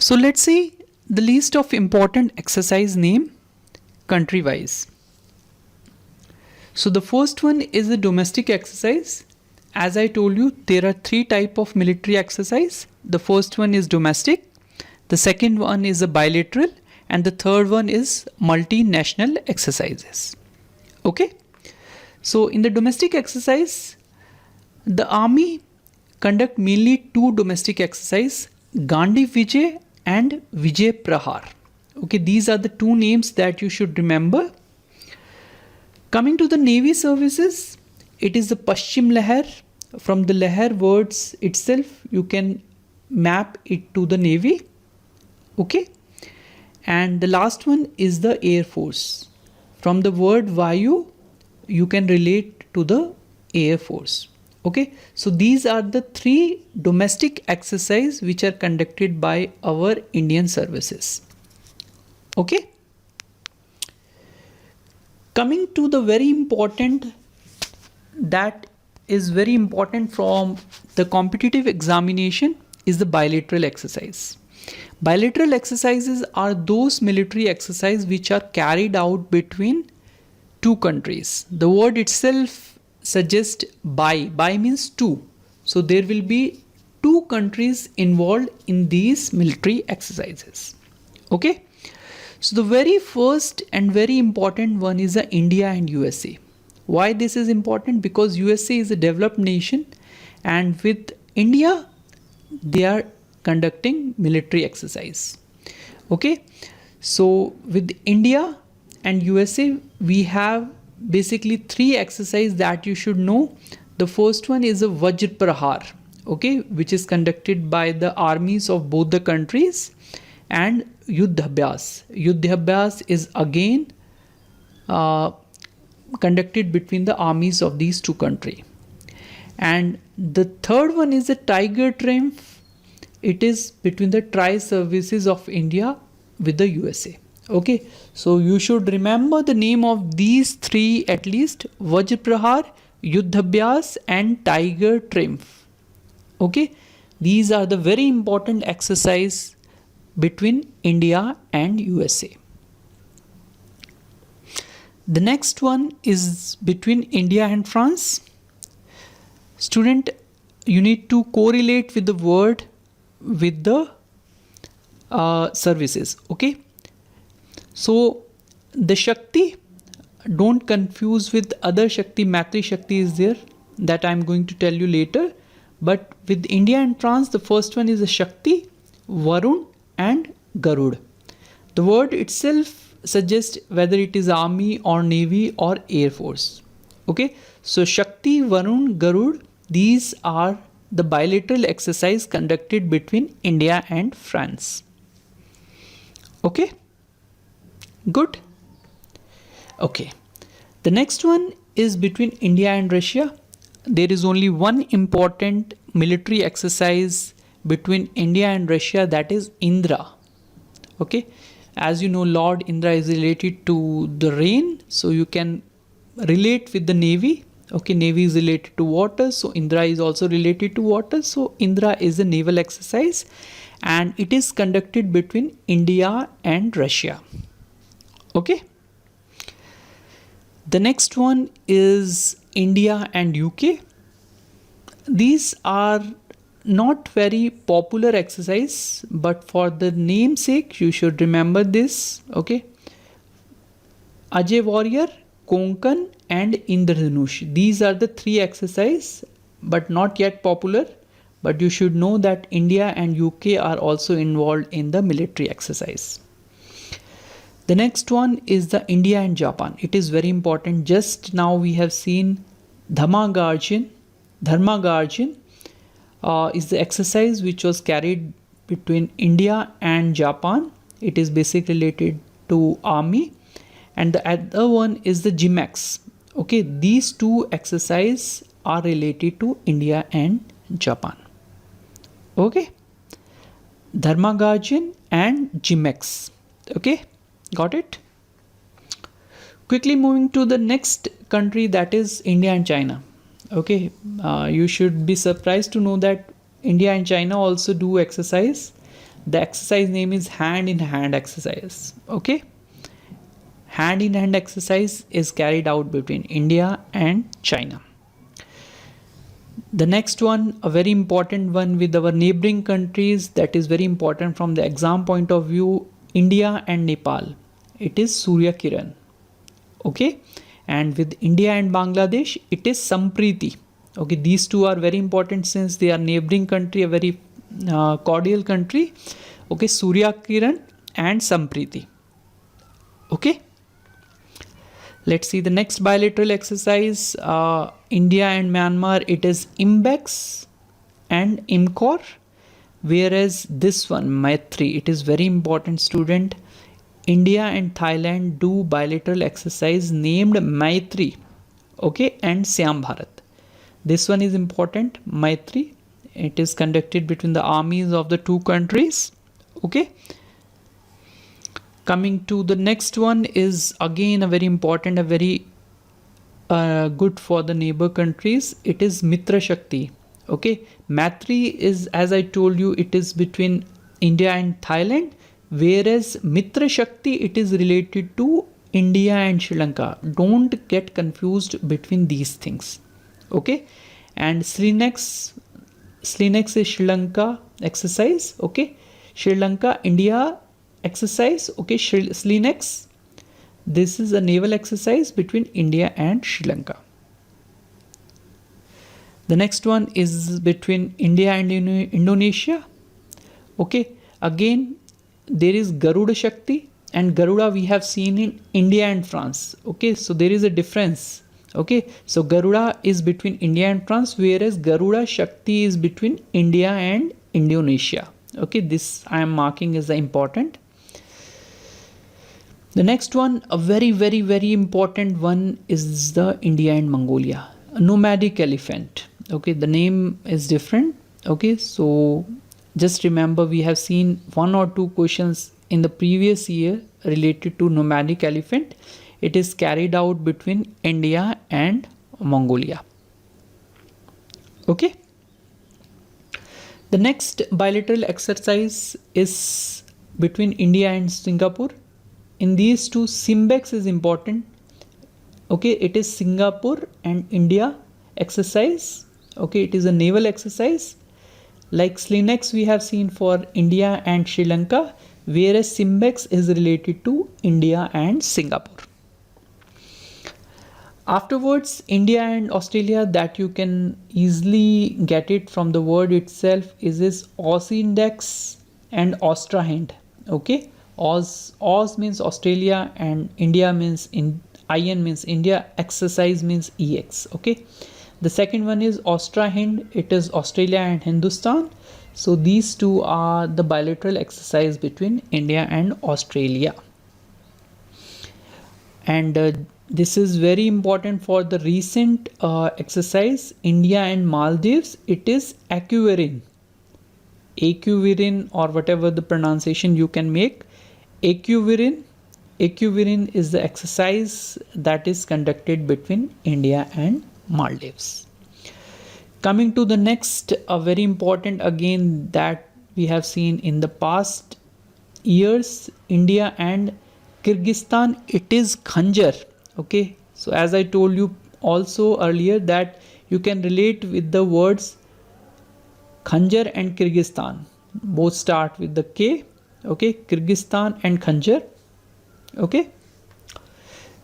So let's see the list of important exercise name country wise. So the first one is a domestic exercise. As I told you, there are three types of military exercise. The first one is domestic, the second one is a bilateral, and the third one is multinational exercises. Okay. So in the domestic exercise, the army conduct mainly two domestic exercise, Gandhi Vijay and Vijay Prahar. Okay, these are the two names that you should remember. Coming to the Navy services, it is the Paschim Lehar. From the Lehar words itself, you can map it to the Navy. Okay. And the last one is the Air Force. From the word Vayu, you can relate to the Air Force. Okay. So these are the three domestic exercises which are conducted by our Indian services. Okay. Coming to the very important, that is very important from the competitive examination, is the bilateral exercise. Bilateral exercises are those military exercises which are carried out between two countries. The word itself suggests bi. Bi means two. So there will be two countries involved in these military exercises. Okay. So the very first and very important one is the India and USA. Why this is important? Because USA is a developed nation, and with India they are conducting military exercise. Okay. So with India and USA we have basically three exercises that you should know. The first one is a Vajra Prahar, okay, which is conducted by the armies of both the countries, and Yuddhabhyas. Yuddhabhyas is again conducted between the armies of these two countries. And the third one is the Tiger Triumph. It is between the tri-services of India with the USA. Okay, so you should remember the name of these three at least: Vajra Prahar, Yuddhabhyas and Tiger Triumph. Okay, these are the very important exercise between India and USA. The next one is between India and France. Student, you need to correlate with the word with the services. Okay. So the Shakti, don't confuse with other Shakti. Matri Shakti is there, that I am going to tell you later. But with India and France, the first one is the Shakti, Varun and Garud. The word itself suggests whether it is army or navy or air force. Okay, so Shakti, Varun, Garud, these are the bilateral exercise conducted between India and France. Okay, good. Okay, the next one is between India and Russia. There is only one important military exercise between India and Russia, that is Indra. Okay, as you know, Lord Indra is related to the rain, so you can relate with the navy. Okay, navy is related to water, so Indra is also related to water. So Indra is a naval exercise and it is conducted between India and Russia. Okay, the next one is India and UK. These are not very popular exercise, but for the namesake you should remember this. Okay, Ajay Warrior, Konkan and Indradhanush. These are the three exercises, but not yet popular. But you should know that India and UK are also involved in the military exercise. The next one is the India and Japan. It is very important. Just now we have seen Dharma Garjan is the exercise which was carried between India and Japan. It is basically related to army. And the other one is the GMAX. Okay, these two exercises are related to India and Japan. Okay, Dharma Garjan and GMAX. Okay, got it? Quickly moving to the next country, that is India and China. Okay, you should be surprised to know that India and China also do exercise. The exercise name is hand in hand exercise. Okay, hand in hand exercise is carried out between India and China. The next one, a very important one with our neighboring countries, that is very important from the exam point of view, India and Nepal. It is Surya Kiran. Okay, and with India and Bangladesh, it is Sampriti. Okay, these two are very important since they are neighboring country, a very cordial country. Okay, Surya Kiran and Sampriti. Okay, let's see the next bilateral exercise. India and Myanmar, it is IMBEX and IMCOR, whereas this one, Maitri, it is very important, student. India and Thailand do bilateral exercise named Maitri, okay, and Siam Bharat. This one is important, Maitri. It is conducted between the armies of the two countries. Okay. Coming to the next one is again a very important, a very good for the neighbor countries. It is Mitra Shakti. Okay. Maitri is, as I told you, it is between India and Thailand, whereas Mitra Shakti, it is related to India and Sri Lanka. Don't get confused between these things. Okay, and Slinex is Sri Lanka exercise. Okay, Sri Lanka India exercise. Okay, Slinex, this is a naval exercise between India and Sri Lanka. The next one is between India and Indonesia. Okay, again there is Garuda Shakti, and Garuda we have seen in India and France. Okay, so there is a difference. Okay, so Garuda is between India and France, whereas Garuda Shakti is between India and Indonesia. Okay, this I am marking as the important. The next one, a very, very, very important one, is the India and Mongolia. A nomadic elephant. Okay, the name is different. Okay, so just remember we have seen 1 or 2 questions in the previous year related to nomadic elephant. It is carried out between India and Mongolia. Okay. The next bilateral exercise is between India and Singapore. In these two, SIMBEX is important. Okay, it is Singapore and India exercise. Okay, it is a naval exercise. Like Slinex we have seen for India and Sri Lanka, whereas SIMBEX is related to India and Singapore. Afterwards, India and Australia, that you can easily get it from the word itself, is this Ausindex and Austrahind. Okay, Aus means Australia and India means IN means India, exercise means EX. Okay, the second one is Austrahind, it is Australia and Hindustan. So these two are the bilateral exercise between India and Australia. And this is very important for the recent exercise, India and Maldives. It is Aquavirin or whatever the pronunciation you can make. Aquavirin is the exercise that is conducted between India and Maldives. Coming to the next, a very important again that we have seen in the past years, India and Kyrgyzstan, it is Khanjar. Okay, so as I told you also earlier that you can relate with the words Khanjar and Kyrgyzstan. Both start with the K. Okay, Kyrgyzstan and Khanjar. Okay,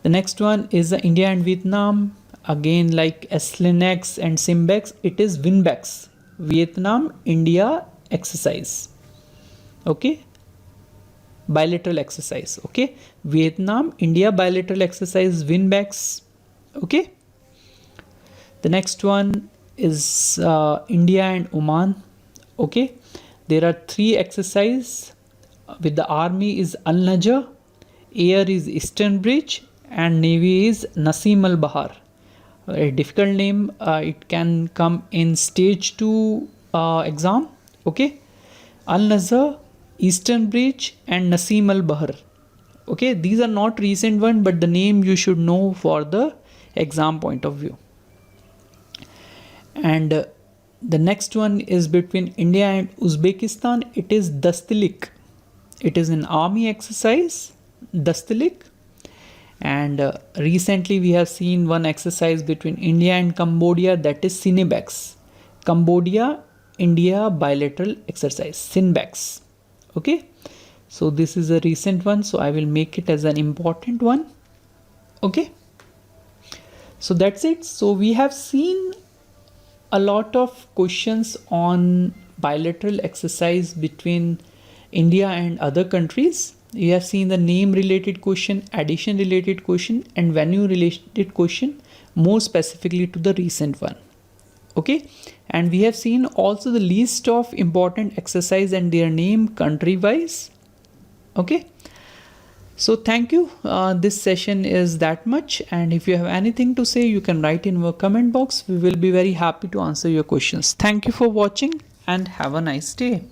the next one is the India and Vietnam. Again, like Slinex and Simbex, it is Winbex, Vietnam India exercise. Okay, bilateral exercise. Okay, Vietnam India bilateral exercise, Winbex. Okay, the next one is India and Oman. Okay, there are 3 exercises. With the army is Al Najah, air is Eastern Bridge, and navy is Nasim al Bahar. A difficult name, it can come in stage 2 exam. Okay, Al Najah, Eastern Bridge and Nasim al Bahar. Okay, these are not recent one, but the name you should know for the exam point of view. And The next one is between India and Uzbekistan. It is Dastalik. It is an army exercise, Dastalik. And recently we have seen one exercise between India and Cambodia, that is Cinebex. Cambodia India bilateral exercise, Cinbex. Okay, so this is a recent one, so I will make it as an important one. Okay, so that's it. So we have seen a lot of questions on bilateral exercise between India and other countries. You have seen the name related question, addition related question, and venue related question, more specifically to the recent one. Okay, and we have seen also the list of important exercise and their name country wise. Okay, so thank you. This session is that much, and if you have anything to say, you can write in our comment box. We will be very happy to answer your questions. Thank you for watching and have a nice day.